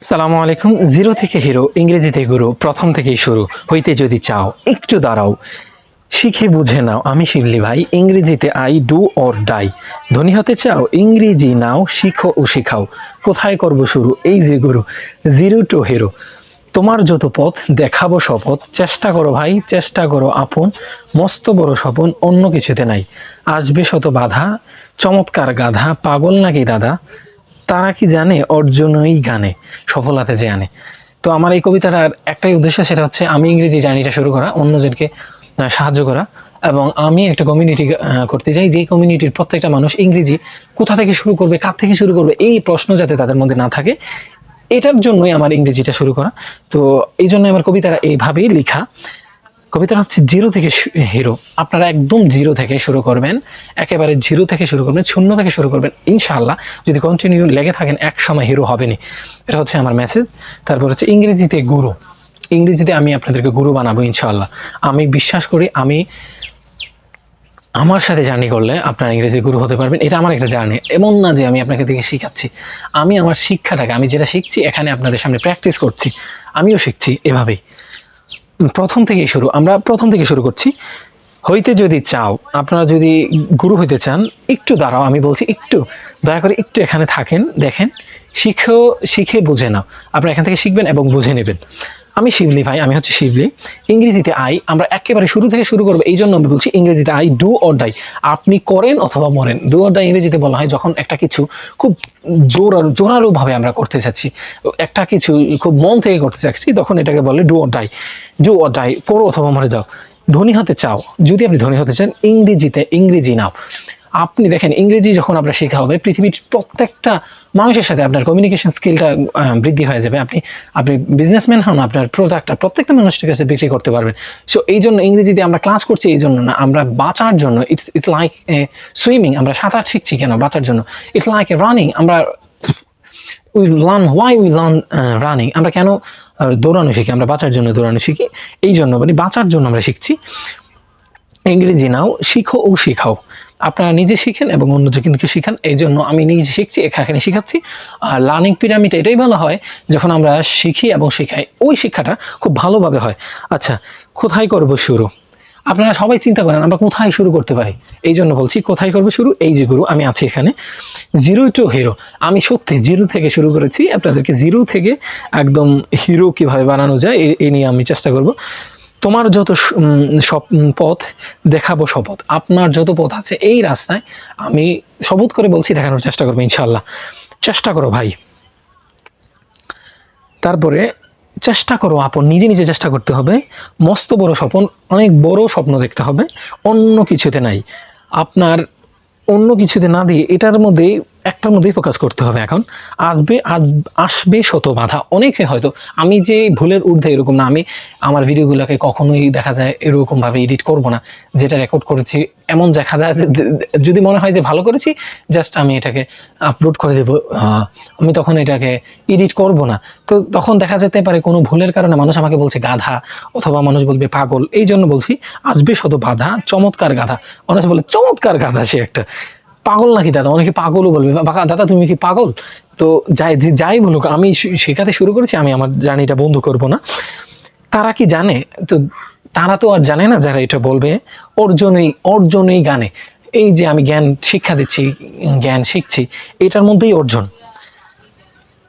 সালামু আলাইকুম। জিরো থেকে হিরো, ইংরেজিতে গুরু, প্রথম থেকেই শুরু হইতে যদি চাও একটু দাঁড়াও, শিখে বুঝে নাও আমি শিবলি ভাই, ইংরেজিতে আই ডু অর ডাই। ধনী হতে চাও ইংরেজি নাও, শিখো ও শিখাও, কোথায় করব শুরু এই যে গুরু, জিরো টু হিরো। তোমার যত পথ দেখাবো শপথ, চেষ্টা করো ভাই চেষ্টা করো আপন, মস্ত বড় স্বপন অন্য কিছুতে নাই। আসবে শত বাধা, চমৎকার গাধা, পাগল নাকি দাদা, তারা কি জানে অর্জনই গানে, সফলতা যে আনে। তো আমার এই কবিতাটার একটাই উদ্দেশ্য, সেটা হচ্ছে আমি ইংরেজি জার্নিটা শুরু করা, অন্যজনকে সাহায্য করা। এবং আমি একটা কমিউনিটি করতে চাই, যেই কমিউনিটির প্রত্যেকটা মানুষ ইংরেজি কোথা থেকে শুরু করবে, কার থেকে শুরু করবে, এই প্রশ্ন যাতে তাদের মধ্যে না থাকে, এটার জন্যই আমার ইংরেজিটা শুরু করা। তো এই জন্য আমার কবিতাটা এইভাবেই লেখা। কবিতাটা হচ্ছে জিরো থেকে হিরো। আপনারা একদম জিরো থেকে শুরু করবেন, একেবারে জিরো থেকে শুরু করবেন, শূন্য থেকে শুরু করবেন। ইনশাআল্লাহ যদি কন্টিনিউ লেগে থাকেন এক সময় হিরো হবেনই। এটা হচ্ছে আমার মেসেজ। তারপর হচ্ছে ইংরেজিতে গুরু। ইংরেজিতে আমি আপনাদেরকে গুরু বানাবো ইনশাআল্লাহ। আমি বিশ্বাস করি আমার সাথে জার্নি করলে আপনার ইংরেজি গুরু হতে পারবেন। এটা আমার একটা জার্নি, এমন না যে আমি আপনাকে থেকে শিখাচ্ছি। আমি আমার শিক্ষাটাকে, আমি যেটা শিখছি এখানে আপনাদের সামনে প্র্যাকটিস করছি, আমিও শিখছি এভাবেই। প্রথম থেকেই শুরু, আমরা প্রথম থেকে শুরু করছি। হইতে যদি চাও, আপনারা যদি গুরু হইতে চান একটু দাঁড়াও, আমি বলছি একটু দয়া করে একটু এখানে থাকেন, দেখেন, শিখে বুঝে নাও। আপনারা এখান থেকে শিখবেন এবং বুঝে নেবেন। আমি শিবলি ভাই, আমি হচ্ছে শিবলি। ইংরেজিতে আই, আমরা একেবারে শুরু থেকে শুরু করবো, এই জন্য আমি বলছি ইংরেজিতে আই ডু অর ডাই। আপনি করেন অথবা মরেন। ডু অর ডাই ইংরেজিতে বলা হয় যখন একটা কিছু খুব জোরালো ভাবে আমরা করতে চাচ্ছি, একটা কিছু খুব মন থেকে করতে চাচ্ছি, তখন এটাকে বলে do or die. Do or die, করো অথবা মরে যাও। ধনী হতে চাও, যদি আপনি ধনী হতে চান ইংরেজিতে ইংরেজি নাও। আপনি দেখেন, ইংরেজি যখন আপনার শেখা হবে, পৃথিবীর প্রত্যেকটা মানুষের সাথে আপনার কমিউনিকেশন স্কিলটা বৃদ্ধি হয়ে যাবে। আপনি বিজনেসম্যান হন, আপনার প্রোডাক্টটা প্রত্যেকটা মানুষের কাছে বিক্রি করতে পারবেন। সো এই জন্য ইংরেজিতে আমরা ক্লাস করছি, এই জন্য না, আমরা বাঁচার জন্য। ইটস লাইক সুইমিং, আমরা সাঁতার শিখছি কেন? বাঁচার জন্য। ইটস লাইক এ রানিং, আমরা we learn why we learn running. আমরা কেন দৌড়ানো শিখি? আমরা বাঁচার জন্য দৌড়ানো শিখি। এই জন্য মানে বাঁচার জন্য আমরা শিখছি। ইংরেজি নাও, শিখো ও শিখাও। আপনারা নিজে শিখেন এবং অন্যজনকে শিখান। এই জন্য আমি নিজে শিখছি, এখানে শিখাচ্ছি। আর লার্নিং পিরামিড এটাই বলা হয়, যখন আমরা শিখি এবং শেখাই, ওই শিক্ষাটা খুব ভালোভাবে হয়। আচ্ছা, কোথায় করব শুরু? আপনারা সবাই চিন্তা করেন আমরা কোথায় শুরু করতে পারি। এই জন্য বলছি কোথায় করবো শুরু, এই যে গুরু আমি আছি এখানে। জিরো টু হিরো, আমি সত্যি জিরো থেকে শুরু করেছি। আপনাদেরকে জিরো থেকে একদম হিরো কিভাবে বানানো যায় এই নিয়ে আমি চেষ্টা করব। তোমার যত সব পথ দেখাবো শপথ, আপনার যত পথ আছে এই রাস্তায় আমি শপথ করে বলছি দেখানোর চেষ্টা করবো ইনশাল্লাহ। চেষ্টা করো ভাই। তারপরে চেষ্টা করো আপন, নিজে নিজে চেষ্টা করতে হবে। মস্ত বড় স্বপ্ন, অনেক বড় স্বপ্ন দেখতে হবে, অন্য কিছুতে নাই। আপনার অন্য কিছুতে না দিয়ে এটার মধ্যেই, একটার মধ্যেই ফোকাস করতে হবে। এখন আসবে শত বাধা। অনেকে হয়তো, আমি যে ভুলের ঊর্ধ্বে এরকম না, আমি আমার ভিডিওগুলোকে কখনোই দেখা যায় এরকম ভাবে এডিট করব না। যেটা রেকর্ড করেছি এমন দেখা যায়, যদি মনে হয় যে ভালো করেছি, জাস্ট আমি এটাকে আপলোড করে দেবো। আমি তখন এটাকে এডিট করব না। তো তখন দেখা যেতে পারে কোনো ভুলের কারণে মানুষ আমাকে বলছে গাধা, অথবা মানুষ বলবে পাগল। এই জন্য বলছি আসবে শত বাধা, চমৎকার গাধা। মানুষ বলে চমৎকার গাধা, সে একটা পাগল নাকি দাদা? অনেকে পাগলও বলবে, দাদা তুমি কি পাগল? তো যাই বলুক, আমি শেখাতে শুরু করেছি, আমি আমার জার্নিটা বন্ধ করব না। তারা কি জানে? তো তারা তো আর জানে না যারা এটা বলবে। অর্জনেই গানে। এই যে আমি জ্ঞান শিক্ষা দিচ্ছি, জ্ঞান শিখছি, এটার মধ্যেই অর্জন।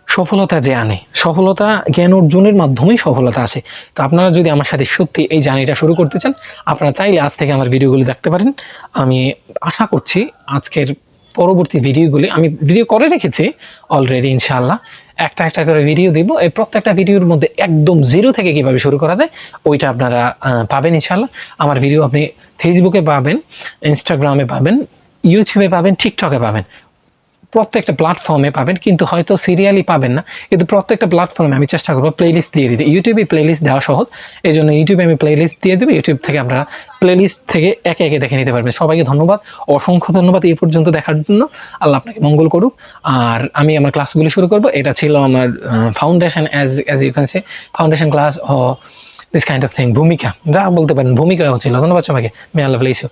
সফলতা যে আনে, সফলতা জ্ঞান অর্জনের মাধ্যমেই সফলতা আসে। তো আপনারা যদি আমার সাথে সত্যি এই জার্নিটা শুরু করতে চান, আপনারা চাইলে আজ থেকে আমার ভিডিওগুলি দেখতে পারেন। আমি আশা করছি আজকের পরবর্তী ভিডিওগুলি আমি ভিডিও করে রেখেছি অলরেডি। ইনশাআল্লাহ একটা করে ভিডিও দিব। এই প্রত্যেকটা ভিডিওর মধ্যে একদম জিরো থেকে কিভাবে শুরু করা যায় ওইটা আপনারা পাবেন ইনশাআল্লাহ। আমার ভিডিও আপনি ফেসবুকে পাবেন, ইনস্টাগ্রামে পাবেন, ইউটিউবে পাবেন, টিকটকে পাবেন, প্রত্যেকটা প্ল্যাটফর্মে পাবেন। কিন্তু হয়তো সিরিয়ালি পাবেন না, কিন্তু প্রত্যেকটা প্ল্যাটফর্মে আমি চেষ্টা করবো প্লেলিস্ট দিয়ে দিতে। ইউটিউবে প্লেলিস্ট দেওয়া সহজ, এই জন্য ইউটিউবে আমি প্লেলিস্ট দিয়ে দেবো। ইউটিউব থেকে আপনারা প্লেলিস্ট থেকে একে একে দেখে নিতে পারবেন। সবাইকে ধন্যবাদ, অসংখ্য ধন্যবাদ এই পর্যন্ত দেখার জন্য। আল্লাহ আপনাকে মঙ্গল করুক। আর আমি আমার ক্লাসগুলি শুরু করব। এটা ছিল আমার foundation, as you can say foundation class ও দিস কাইন্ড অফ থিং, ভূমিকা যা বলতে পারেন, ভূমিকা হচ্ছিল। ধন্যবাদ সবাইকে। May Allah bless you.